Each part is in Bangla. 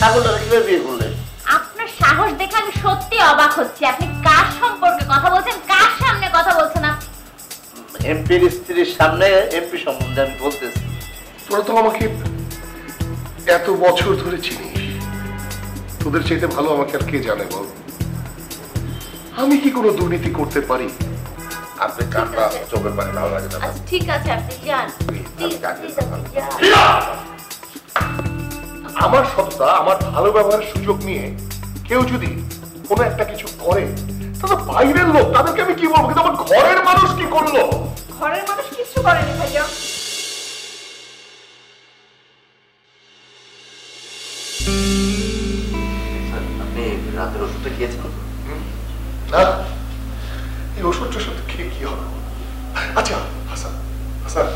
ছাগলটা কিভাবে বিয়ে করলে? আপনার সাহস দেখে আমি সত্যি অবাক হচ্ছি। আপনি কার সম্পর্কে কথা বলছেন, কার সামনে কথা বলছেন? এমপির স্ত্রীর সামনে এমপি সম্বন্ধে আমি বলতেছি। তোরা তো আমাকে এত বছর ধরে চিনিস, তোদের চাইতে ভালো আমাকে আর কে জানে বল? আমি কি কোনো দুর্নীতি করতে পারি? আপনি কান্না চোখের পানি ভালো লাগে না। ঠিক আছে আপনি যান। আমার সত্তা, আমার ভালো ব্যবহারের সুযোগ নিয়ে কেউ যদি কোনো একটা কিছু করে, তাহলে বাইরের লোক তাদেরকে আমি কি বলবো? কিন্তু আমার ঘরের মানুষ কি করলো? ঘরের মানুষ কিছু করেনি ভাইয়া। আপনি রাতের ওষুধটা খেয়েছেন? না, এই ওষুধটার সাথে খেয়ে কি হবে? আচ্ছা হাসান, হাসান,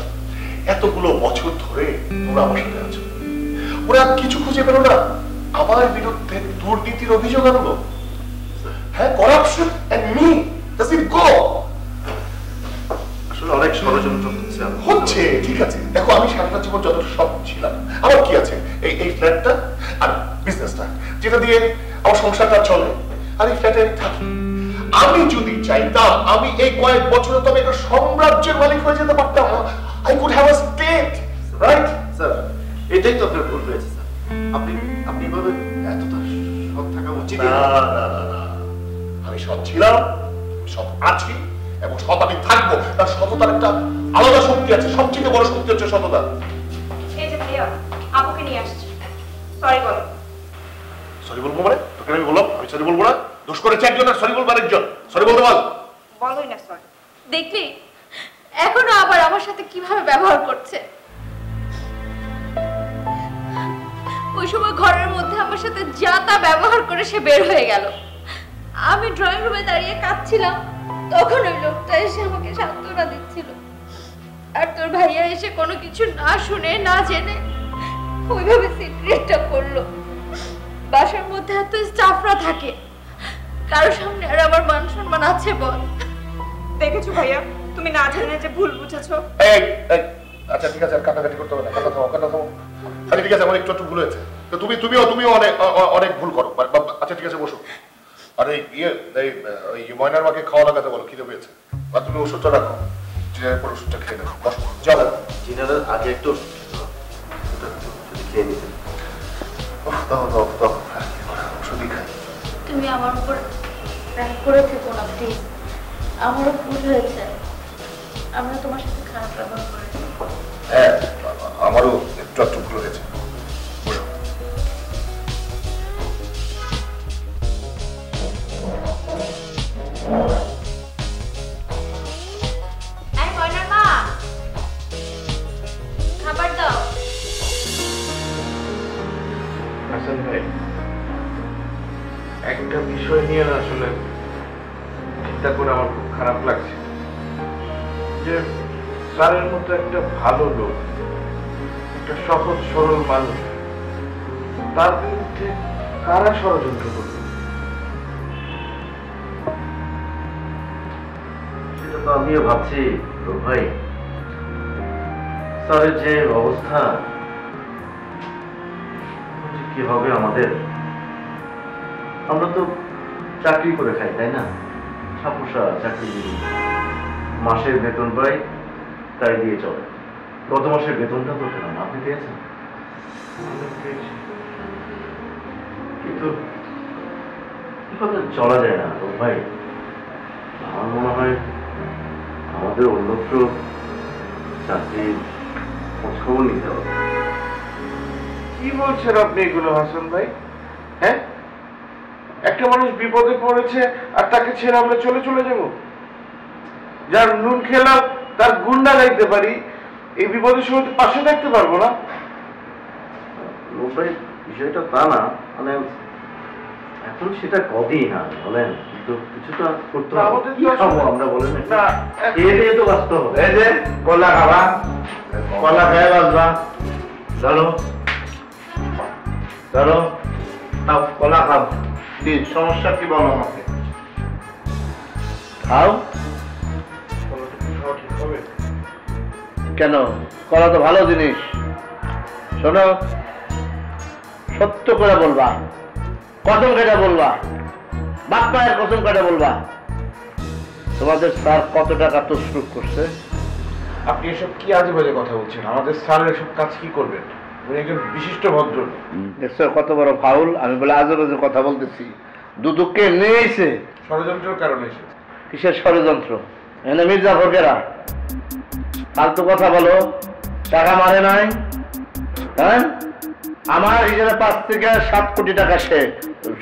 এতগুলো বছর ধরে তোমরা আমার সাথে আছো, ওরা কিছু খুঁজে পেল না আমার বিরুদ্ধে দুর্নীতির অভিযোগ আনলো? হ্যাঁ, corruption and me, does it go? আসলে অনেক ষড়যন্ত্র হচ্ছে, ঠিক আছে। দেখো, আমি সারাটা জীবন যতটা সৎ ছিলাম, আমার কি আছে? এই ফ্ল্যাটটা আর বিজনেসটা, যেটা দিয়ে আমার সংসারটা চলে, আর এই ফ্ল্যাটে আমি থাকি। আমি যদি চাইতাম, আমি এই কয়েক বছরে তো আমি একটা সাম্রাজ্যের মালিক হয়ে যেতে পারতাম। I could have a state, right? Sir, এটাই তো আপনার ভুল হয়েছে স্যার। আপনি এভাবে এতটা সৎ থাকা উচিত না। আমি সৎ ছিলাম, সৎ আছি, এবং সৎ আমি থাকবো। তার সততার একটা আলাদা শক্তি আছে, সবচেয়ে বড় শক্তি হচ্ছে সততা। এই যে ভাইয়া, আপুকে নিয়ে আসছি, সরি বলো। সরি বলবো মানে? তোকে আমি বললাম আমি সরি বলবো না? দোষ করেছে একজন আর সরি বলবো আরেকজন। সরি বলতে বল। বলোই না সরি। দেখলি এখনো আবার আমার সাথে কিভাবে ব্যবহার করছে। ওই সময় ঘরের মধ্যে আমার সাথে যা তা ব্যবহার করে সে বের হয়ে গেল। আমি ড্রয়িং রুমে দাঁড়িয়ে কাঁদছিলাম, তখন ওই লোকটা এসে আমাকে সান্ত্বনা দিচ্ছিল। আর তোর ভাইয়া এসে কোনো কিছু না শুনে না জেনে ওইভাবে সিক্রেটটা করলো। বাসার মধ্যে এত স্টাফরা থাকে, কারোর সামনে আর আমার মান সম্মান আছে বল? দেখেছো ভাইয়া, তুমি না জানে যে ভুল বুঝেছো। এই এই, আচ্ছা ঠিক আছে, আর কাটাকাটি করতে হবে না, কথা থামো, কথা থামো। আচ্ছা ঠিক আছে, আমার একটু ভুল হয়েছে, তো তুমিও অনেক ভুল করো। আচ্ছা ঠিক আছে, বসো। আর এই ময়নার মাকে খাওয়া লাগাতে বলো, খিদে পেয়েছে। আর তুমি ওষুধটা রাখো, জিনারের পর ওষুধটা খেয়ে নেবো। বসো, যাও। জিনারের আগে একটু খেয়ে নিতেন। ওষুধই খাই। তুমি আমার উপর রাগ করে থেকো না প্লিজ, আমারও ভুল হয়েছে, আমরা তোমার সাথে খারাপ ব্যবহার করেছি। হ্যাঁ, আমারও একটু ভুল হয়েছে। খাবার দাও। হাসান ভাই, একটা বিষয় নিয়ে আসলে চিন্তা করে আমার খুব খারাপ লাগছে যে স্যারের মতো একটা ভালো লোক, একটা সহজ সরল মানুষ, তার বিরুদ্ধে কারা ষড়যন্ত্র করবে? সেটা তো আমিও ভাবছি ভাই। স্যারের যে অবস্থা, কি হবে আমাদের? আমরা তো চাকরি করে খাই, তাই না? ছাপোষা চাকরিজীবী, মাসের বেতন পাই, তাই দিয়ে চলে। গত মাসের বেতনটা তো পেলাম, আপনি পেয়েছেন? কিন্তু এভাবে চলা যায় না ভাই। আমার মনে হয় আমাদের অন্যত্র চাকরির খোঁজখবর নিতে হবে। কি বলছেন আপনি এগুলো হাসান ভাই? হ্যাঁ, একটা মানুষ বিপদে পড়েছে আর তাকে ছেড়ে আমরা চলে যাব? যার নুন খেলাম তার গুন্ডা গাইতে পারি, এই বিপদের সময় পাশে থাকতে পারবো না? ভাই, বিষয়টা তা না, মানে এখন সেটা কদিন না বলেন, কিন্তু কিছুটা করতে হবে। কি খাবো আমরা বলেন? না, খেয়ে দিয়ে তো বাঁচতে হবে। এই যে কলা খাবা, কলা খেয়ে বাঁচবা। চলো চলো, খাও, কলা খাও। কি সমস্যা কি বলো আমাকে? খাও। কেন? কলা তো ভালো জিনিস। শোনো, সত্য করে বলবা, কসম কেটে বলবা, বাপ মায়ের কসম কেটে বলবা তোমাদের স্যার কত টাকা তসরুপ করছে। আপনি এসব কি আজে বাজে কথা বলছেন? আমাদের স্যার এসব কাজ কি করবেন? উনি একজন বিশিষ্ট ভদ্রলোক। দেখছো কত বড় ফাউল। আমি বলে আজে বাজে কথা বলতেছি। দুদুককে এমনি এসে ষড়যন্ত্রের কারণে এসেছে। কিসের ষড়যন্ত্র? এনে মির্জাফরকেরা ফালতু কথা বলো। টাকা মারে নাই, হ্যাঁ? আমার হিসেবে 5 থেকে 7 কোটি টাকা সে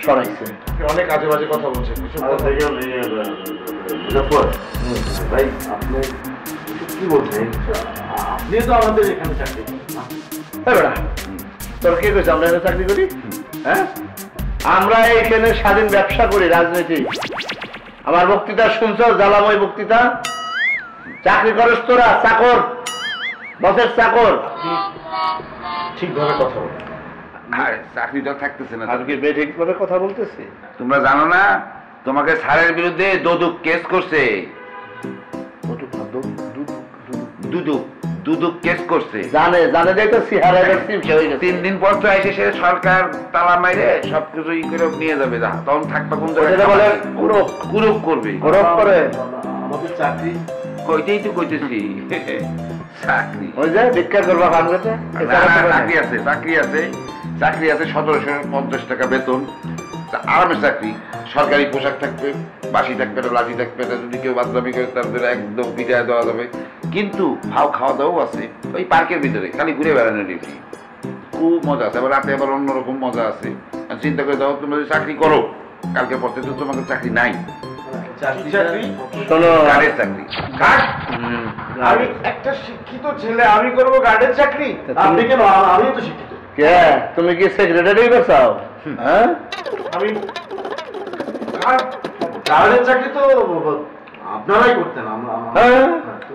সরাইছে। অনেক আজে বাজে কথা বলছেন। ভাই আপনি কি বলছেন? আপনি তো আমাদের এখানে চাকরি করেন না? তোর কে কইছে আমরা এখানে চাকরি করি? হ্যাঁ, আমরা এখানে স্বাধীন ব্যবসা করি, রাজনীতি। আমার বক্তৃতা শুনছ? জ্বালাময় বক্তৃতা। চাকরি করস তোরা, চাকর, বসের চাকর। ঠিকভাবে কথা বলেন। চাকরিটা থাকতেছে না। আজকে বেঠিক ভাবে কথা বলতেছি। তোমরা জানো না তোমাকে স্যারের বিরুদ্ধে দুদক কেস করছে। দুদক কেস করছে। জানে জানে দেখো সিহারা 3 দিন পর তো এসে সে সরকার তালা মাইরে সবকিছু ই করে নিয়ে যাবে। তখন থাকবা কোন জায়গায়? বলে কুরুপ কুরুপ করবে। কুরুপ করে আমাদের চাকরি কইতেই তো কইতেছি চাকরি। ওই যে ভিক্ষা করবা ফানগতে। চাকরি আছে, চাকরি আছে, চাকরি আছে। 1750 টাকা বেতন, আরামের চাকরি। সরকারি পোশাক থাকবে, বাসি থাকবে না, লাঠি থাকবে না। যদি কেউ বাদলামি করে তাদের একদম বিদায় দেওয়া যাবে। কিন্তু ভাও খাওয়া দাওয়াও আছে ওই পার্কের ভিতরে, খালি ঘুরে বেড়ানো ডিউটি। খুব মজা আছে। আবার রাতে আবার অন্যরকম মজা আছে। চিন্তা করে দাও, তোমরা যদি চাকরি করো, কালকে পড়তে তো তোমাদের চাকরি নাই। শোনো, গার্ডের চাকরি। আমি একটা শিক্ষিত ছেলে, আমি করবো গার্ডের চাকরি? আপনি কেন? আমিও তো শিক্ষিত। কে তুমি? কি সেক্রেটারি করছাও? হ্যাঁ, আমি গার্ডের চাকরি তো আপনারাই করতেন।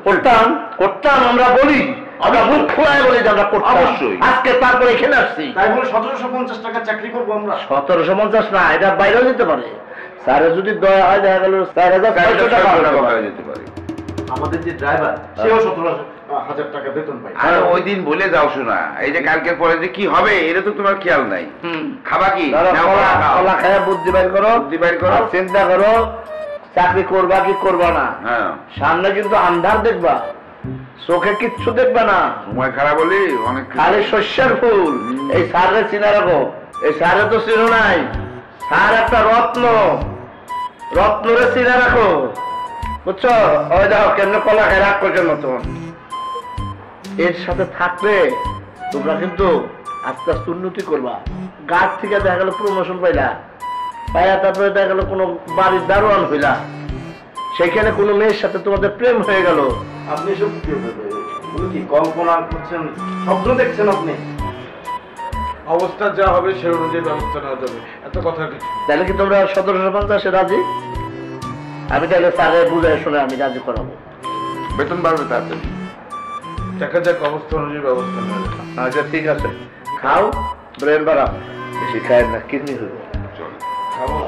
করতাম করতাম, আমরা বলি, আমরা মুখ খোলায় বলি যে আমরা করতাম। অবশ্যই। আজকে তারপরে এখানে আসছি। তাই বলে 1750 টাকা চাকরি করবো আমরা? 1750 না, এটা বাইরেও যেতে পারে। স্যারে যদি দয়া হয়, দেখা গেল 4600 টাকা হয়ে যেতে পারে। আমাদের যে ড্রাইভার, সেও 17,000 টাকা বেতন পায়। আর ওই দিন বলে যাও শোনা, এই যে কালকের পরে যে কি হবে এটা তো তোমার খেয়াল নাই। খাবা কি? কলা খায় বুদ্ধি বাইর করো, বুদ্ধি বাইর করো, চিন্তা করো চাকরি করবা কি করবা না। হ্যাঁ, সামনে কিন্তু আন্ধার দেখবা, চোখে কিচ্ছু দেখবে না। সময় খারাপ বলি অনেক খালি শস্যের ফুল। এই সারে চিনা রাখো। এই সারে তো চিনো নাই। সার একটা রত্ন, রত্নরে চিনা রাখো, বুঝছো? ওই দেখো কেমনে কলা খায় রাগ করছে মতন। এর সাথে থাকলে তোমরা কিন্তু আস্তে আস্তে উন্নতি করবা। গাছ থেকে দেখা গেল প্রমোশন পাইলা, পাইয়া তারপরে দেখা গেল কোনো বাড়ির দারোয়ান হইলা, সেখানে কোনো মেয়ের সাথে তোমাদের প্রেম হয়ে গেল। আপনি সব কি কল্পনা করছেন? স্বপ্ন দেখছেন আপনি? অবস্থা যা হবে সে অনুযায়ী ব্যবস্থা নেওয়া যাবে। এত কথা কিছু। তাহলে কি তোমরা 1750 রাজি? আমি তাহলে স্যারে বুঝে শুনে আমি রাজি করাবো। বেতন বাড়বে তাড়াতাড়ি। দেখা যাক অবস্থা অনুযায়ী ব্যবস্থা নেওয়া যাবে। আচ্ছা ঠিক আছে, খাও, ব্রেন বাড়াও। বেশি খায় না, কিডনি হইব। চলো খাবো।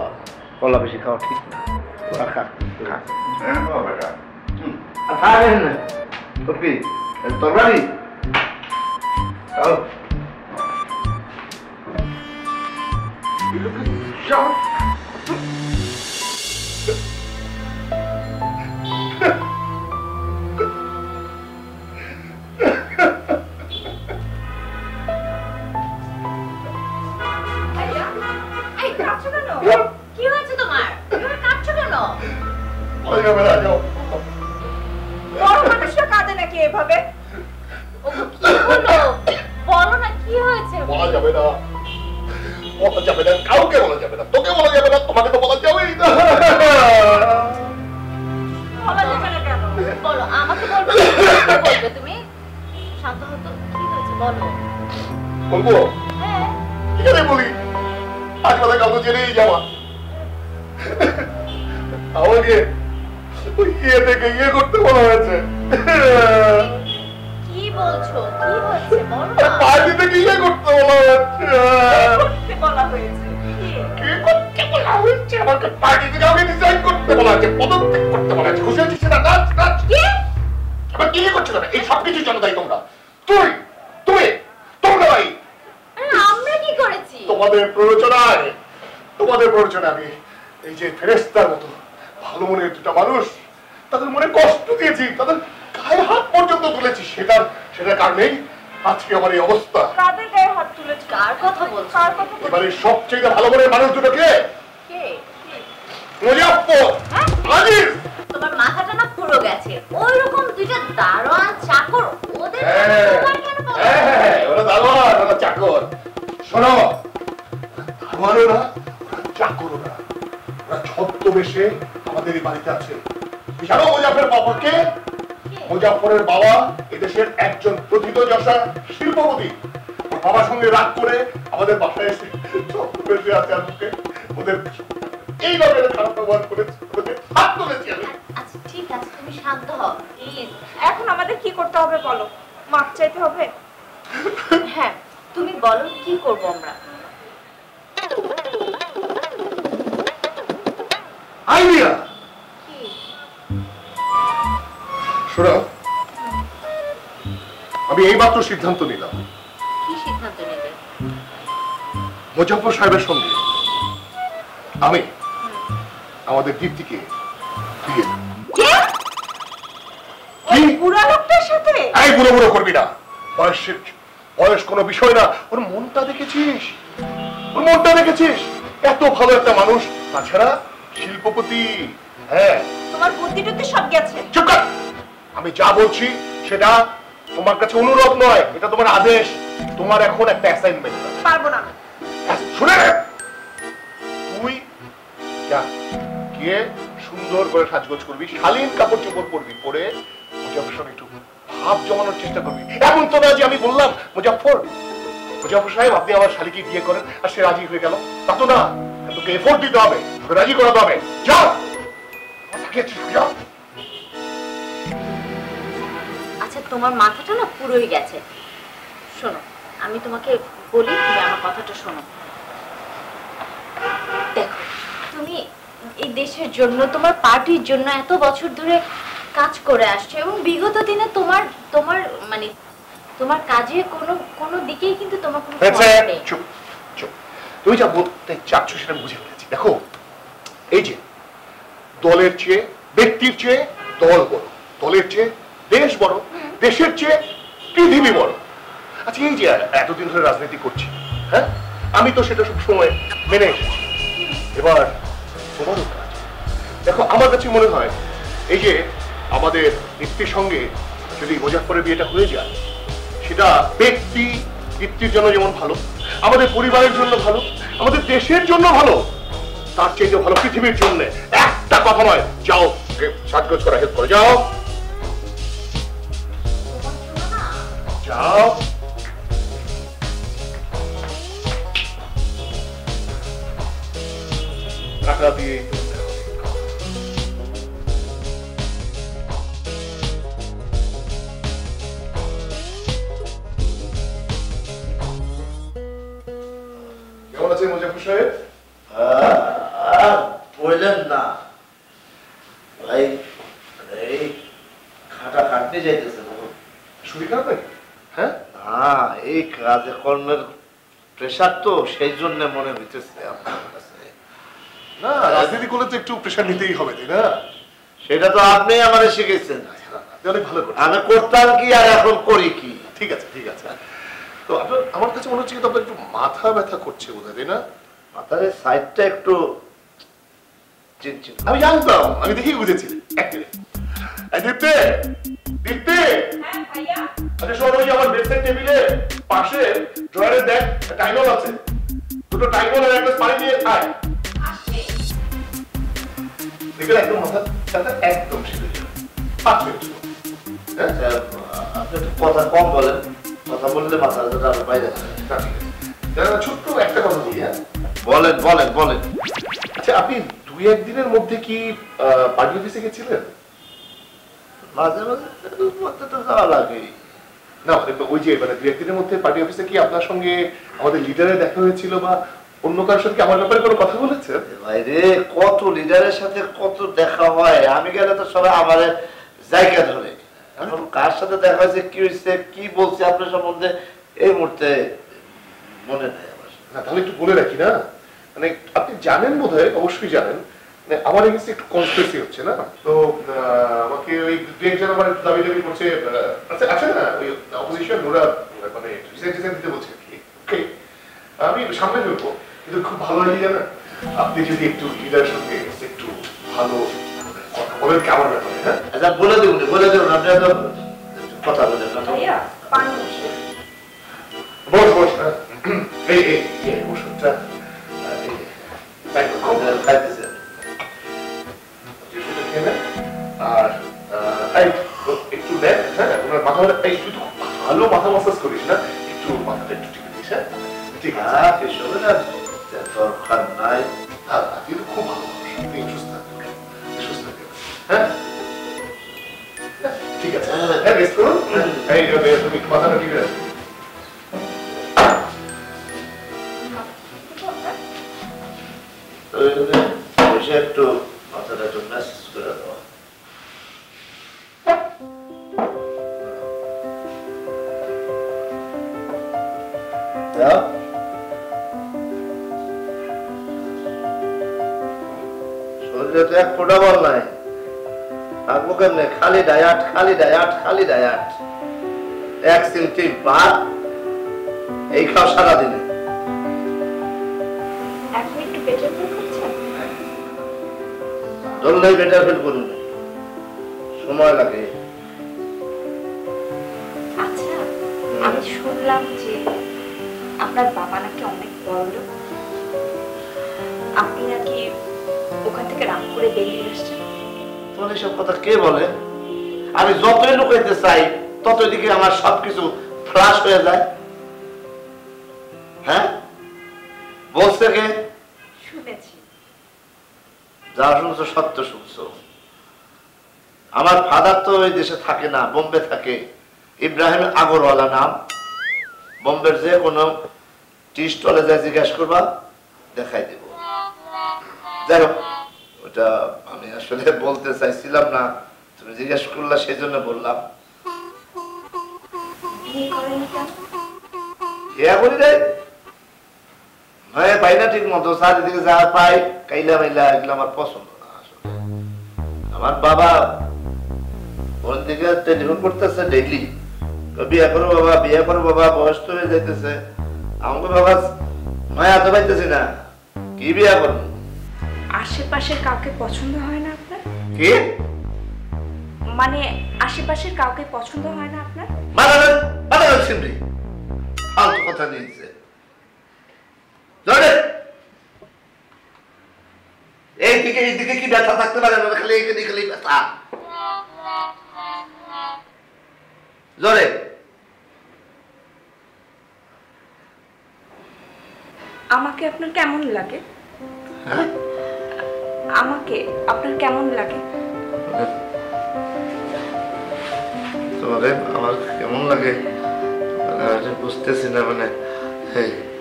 কলা বেশি খাওয়া ঠিক না। ওরা খা খা। হ্যাঁ বেটা। খাবেন না তো কি তরকারি? কি হয়েছে তোমার? তুমি কাঁদছো কেন? বড় মানুষরা কাঁদে নাকি এভাবে? ওগো কি হলো? বলো না কি হয়েছে? বলা যাবে না, বলা যাবে না, কাউকে বলা যাবে না, তোকে বলা যাবে না, তোমাকে তো বলা যাবেই না। বলা যাবে না কেন? বলো, আমাকে বলবে না, কি বলবে তুমি? শান্ত হতো, কি হয়েছে বলো। বলবো? হ্যাঁ, ঠিক আছে বলি। আজ কথা কাউকে জেনেই যাওয়া, আমাকে ওই ইয়ে থেকে ইয়ে করতে বলা হয়েছে। কি বলছো? কি হয়েছে বলো না। পার্টি থেকে ইয়ে করতে বলা হয়েছে। করতে বলা হয়েছে কি করতে বলা হয়েছে? আমাকে পার্টি থেকে আমাকে ডিজাইন করতে বলা হয়েছে, পদত্যাগ করতে বলা হয়েছে। খুশি হচ্ছিস না? নাচ নাচ। কি? আবার কি করছো না? এই সব কিছুর জন্য দায়ী তোমরা। তুই, তুমি, তোমরা ভাই। আরে আমরা কি করেছি? তোমাদের প্ররোচনায় আমি এই যে ফেরেশতার মতো ভালো মনের দুটা মানুষ তাদের মনে কষ্ট দিয়েছি, তাদের গায়ে হাত পর্যন্ত তুলেছি, সেটার কারণেই আজকে আমার এই অবস্থা। কাদের গায়ে হাত তুলেছে? কার কথা বলছো? কার কথা বলছো? এবারে সবচেয়ে ভালো মনের মানুষ দুটো কে? কে? মুজাফফর, আজিজ। তোমার মাথাটা না পুরো গেছে। ওইরকম দুইটা দারোয়ান চাকর ওদের তোমার কেন পাবো? হ্যাঁ, ওরা দারোয়ান, ওরা চাকর। শোনো, দারোয়ানও না, ওরা চাকরও না, ওরা ছদ্মবেশে আমাদের এই বাড়িতে আছে। জানো মুজাফফরের বাবাকে? মুজাফফরের বাবা এদেশের একজন প্রথিতযশা শিল্পপতি। ওর বাবার সঙ্গে রাগ করে আমাদের বাসায় এসে ছদ্মবেশে আছে আজকে। ওদের এইভাবে খারাপ ব্যবহার করেছে, ওদের হাত তুলেছি আমি। আচ্ছা ঠিক আছে, তুমি শান্ত হও প্লিজ। এখন আমাদের কি করতে হবে বলো? মাপ চাইতে হবে? হ্যাঁ, তুমি বলো কি করব আমরা? আইডিয়া। কি? শোনো, আমি এইমাত্র সিদ্ধান্ত নিলাম, কি সিদ্ধান্ত নিলে? মুজাফফর সাহেবের সঙ্গে আমি আমাদের দীপ্তিকে বিয়ে দেব। ওই বুড়া লোকটার সাথে? এই বুড়ো বুড়ো করবি না, বয়স কোনো বিষয় না। ওর মনটা দেখেছিস? ওর মনটা দেখেছিস? এত ভালো একটা মানুষ, তাছাড়া শিল্পপতি। হ্যাঁ, তোমার বুদ্ধি টুদ্ধি সব গেছে। চুপ কর। আমি যা বলছি সেটা তোমার কাছে অনুরোধ নয়, এটা তোমার আদেশ। তোমার এখন একটা অ্যাসাইনমেন্ট। পারবো না। শুনে তুই যা গিয়ে সুন্দর করে সাজগোজ করবি, শালীন কাপড় চোপড় পরবি, পরে মুজাফফর সঙ্গে একটু ভাব জমানোর চেষ্টা করবি। এমন তো না যে আমি বললাম মুজাফফর সাহেব আপনি আমার শালীকে বিয়ে করেন আর সে রাজি হয়ে গেল, তা তো না। তোকে এফোর্ট দিতে হবে, তোকে রাজি করাতে হবে। যাও। আচ্ছা তোমার মাথাটা না পুরোই গেছে। শোনো, আমি তোমাকে বলি, তুমি আমার কথাটা শোনো। দেখো, তুমি এই দেশের জন্য, তোমার পার্টির জন্য এত বছর ধরে কাজ করে আসছো এবং বিগত দিনে তোমার তোমার মানে তোমার কাজে কোনো দিকেই কিন্তু তোমার কোনো ফল নেই। চুপ চুপ, তুমি যা বলতে চাচ্ছ সেটা বুঝে ফেলেছি। দেখো, এই যে দলের চেয়ে ব্যক্তির চেয়ে দল বড়, দলের চেয়ে দেশ বড়, দেশের চেয়ে পৃথিবী বড়। আচ্ছা, এই যে এতদিন ধরে রাজনীতি করছি, হ্যাঁ, আমি তো সেটা সব সময় মেনে এসেছি। এবার তোমারও কাজ। দেখো, আমার কাছে মনে হয় এই যে আমাদের দীপ্তির সঙ্গে যদি মুজাফফরের বিয়েটা হয়ে যায়, সেটা ব্যক্তি দীপ্তির জন্য যেমন ভালো, আমাদের পরিবারের জন্য ভালো, আমাদের দেশের জন্য ভালো, তার চেয়ে ভালো পৃথিবীর জন্য। একটা কথা নয়, যাও সাজগোজ করা হেল্প করে যাও, যাও। টাকা দিয়ে কেমন আছে মুজাফফর সাহেব? বললেন না ভাই, এই খাটা খাটতে যাইতেছে শরীর খারাপ নাকি? হ্যাঁ, না, এই কাজে কর্মের প্রেশার তো, সেই জন্য মনে হইতেছে আপনার কাছে। না, রাজনীতি করলে তো একটু প্রেশার নিতেই হবে, তাই না? সেটা তো আপনি আমারে শিখেছেন। অনেক ভালো করছেন। আমি করতাম কি আর এখন করি কি? ঠিক আছে, ঠিক আছে। তো আপনার, আমার কাছে মনে হচ্ছে কিন্তু আপনার একটু মাথা ব্যথা করছে বোধহয়, তাই না? মাথার সাইডটা একটু চিনচিন। আমি জানতাম, আমি দেখেই বুঝেছি। দীপ্তি, দীপ্তি, হ্যাঁ ভাইয়া। আচ্ছা শোনো, ওই আমার বেডসাইড টেবিলে পাশে ড্রয়ারে দেখ টাইমল আছে, দুটো টাইমল আর একটা পানি দিয়ে খায়। দেখলে একদম মাথা ব্যথা একদম সেরে যাবে। 5 মিনিট। আচ্ছা, আপনি একটু কথা কম বলেন, কথা বললে মাথা ব্যথাটা আরো বাইরে যায়। ছোট্ট একটা কথা বলি। হ্যাঁ, বলেন বলেন বলেন। আচ্ছা, আপনি 2-1 দিনের মধ্যে কি পার্টি অফিসে গেছিলেন? মাঝে মাঝে তো যাওয়া লাগে না, ওই যে মানে 2-1 দিনের মধ্যে পার্টি অফিসে কি আপনার সঙ্গে আমাদের লিডারের দেখা হয়েছিল বা অন্য কারোর সাথে আমার ব্যাপারে কোনো কথা বলেছেন? ভাইরে, কত লিডারের সাথে কত দেখা হয়, আমি গেলে তো সবাই আমার জায়গা ধরে। এখন কার সাথে দেখা হয়েছে, কি হয়েছে, কি বলছে আপনার সম্বন্ধে এই মুহূর্তে মনে নেই আমার। না তাহলে একটু বলে রাখি না, মানে আপনি জানেন বোধহয়, অবশ্যই জানেন, মানে আমার এগেন্সে একটু কনস্পিরেসি হচ্ছে না, তো আমাকে ওই দু একজন আমার একটু দাবি দাবি করছে, আছে না ওই অপোজিশন, ওরা মানে রিসাইন দিতে বলছে কি। ওকে, আমি সামনে ফেলবো, কিন্তু খুব ভালো লাগে জানেন আপনি যদি একটু লিডারের সঙ্গে একটু ভালো কথা বলেন কি আমার ব্যাপারে। হ্যাঁ আচ্ছা বলে দেবো আপনি তো কথা বলেন না। ভাইয়া পানি বসে বস বস, এই ওষুধটা খাইতেছে আর একটু দেখ, হ্যাঁ ওনার মাথা একটু ভালো মাথা মাসাজ করিস না, একটু মাথাটা একটু টিপে দিস। হ্যাঁ ঠিক আছে, দরকার নাই, আপনি তো খুব ভালো মানুষ, আপনি সুস্থ থাকবেন, সুস্থ থাকবেন। হ্যাঁ ঠিক আছে, হ্যাঁ রেস্ট করুন। এই তুমি মাথাটা টিপে রাখো। বসে একটু মাথাটা একটু ম্যাসেজ করে দেওয়া। শরীরে তো এক ফোঁটা বল নাই, থাকবো কেমনে? খালি ডায়াট, খালি ডায়াট, খালি ডায়াট, এক চিমটি ভাত এই খাও সারাদিনে। এখন একটু বেটার ফিল করছেন? ধরলেই বেটার ফিল করুন, সময় লাগে। আচ্ছা, আমি শুনলাম যে আপনার বাবা নাকি অনেক বড় লোক, আপনি নাকি ওখান থেকে রাগ করে বেরিয়ে আসছেন। তোমার এসব কথা কে বলে? আমি যতই লুকাইতে চাই ততই দিকে আমার সবকিছু ফ্লাশ হয়ে যায়। হ্যাঁ বলছে কে? শুনেছি। যা শুনছো সত্য শুনছো। আমার ফাদার তো ওই দেশে থাকে না, বোম্বে থাকে। ইব্রাহিম আগরওয়ালা নাম। বোম্বের যে কোনো টি স্টলে যা জিজ্ঞাসা করবা দেখাই দেব। যাই হোক, ওটা আমি আসলে বলতে চাইছিলাম না, তুমি জিজ্ঞাসা করলা সেই জন্য বললাম। বিয়ে করেনি কেন? ইয়া করি রে ভাই, পাই না ঠিক মতো, চারিদিকে যা পাই কাইলা মাইলা, এগুলো আমার পছন্দ না। আসলে আমার বাবা ওর দিকে টেলিফোন করতেছে ডেইলি, বিয়ে করো বাবা, বিয়ে করো বাবা, বয়স তো হয়ে যাইতেছে। আমাকে বাবা মায়া তো পাইতেছি না, কি বিয়ে করবো? আশেপাশের কাউকে পছন্দ হয় না আপনার? কি মানে আশেপাশের কাউকে পছন্দ হয় না আপনার? মানে সিমরি ফালতু কথা নিয়েছে। এইদিকে কি ব্যথা থাকতে পারে না, খালি এইখানে খালি ব্যথা। জোরে আমাকে আপনার কেমন লাগে? আমাকে আপনার কেমন লাগে? তোমারে আমার কেমন লাগে বুঝতেছি না, মানে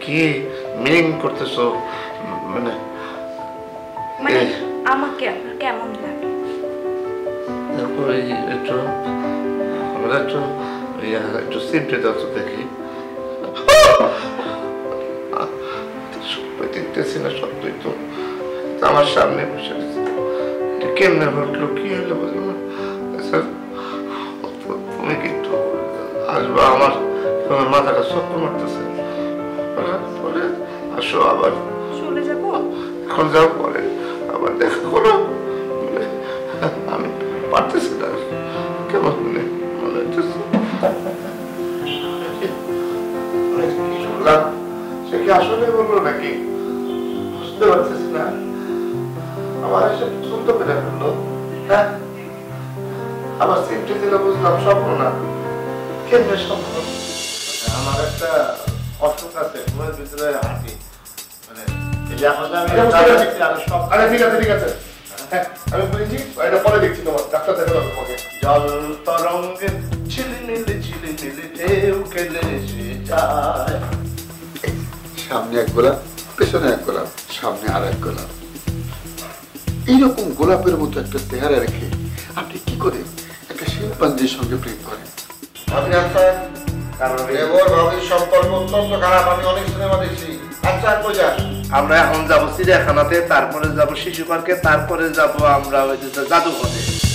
কি মিনিং করতেছো? মানে মানে আমাকে আপনার কেমন লাগে? দেখো একটু আমরা একটু সিমটে যাচ্ছ দেখি। দেখতেছি না সত্যই তো আমার সামনে বসে কেমনে ঘটলো, কি হলো বলো না? তুমি কি একটু আসবা? আমার মাথাটা চক্কর মারতেছে। পরে আসো, আবার চলে যাবো? এখন যাও, পরে আবার দেখা করো। আমি পারতেছি না, কেমন মনে হচ্ছে শুনলাম, সে কি আসলে বললো নাকি বুঝতে পারতেছি না। আমার এসে শুনতে পেরে ফেললো। হ্যাঁ আবার সিমটি দিলে বুঝলাম স্বপ্ন না। কেমনে স্বপ্ন? আমার একটা অসুখ আছে, ঘুমের ভিতরে হাঁটি, মানে আরে ঠিক আছে ঠিক আছে, হ্যাঁ আমি বলেছি এটা পরে দেখছি, তোমার ডাক্তার দেখা যাবে তোমাকে। জল তরঙ্গে ঝিলিমিলি ঝিলিমিলি ঢেউ খেলে এসে যায়। সামনে এক গোলাপ, পেছনে এক গোলাপ, সামনে আর এক গোলাপ। এইরকম গোলাপের মতো একটা চেহারা রেখে আপনি কি করে একটা শিল্পাঞ্জির সঙ্গে প্রেম করেন? ভাবি আছেন, কারণ ভাবির সম্পর্ক অত্যন্ত খারাপ। আমি অনেক সিনেমা দেখছি, আচ্ছা আর কই যান? আমরা এখন যাবো চিড়িয়াখানাতে, তারপরে যাব শিশু পার্কে, তারপরে যাব আমরা ওই যে জাদুঘরে।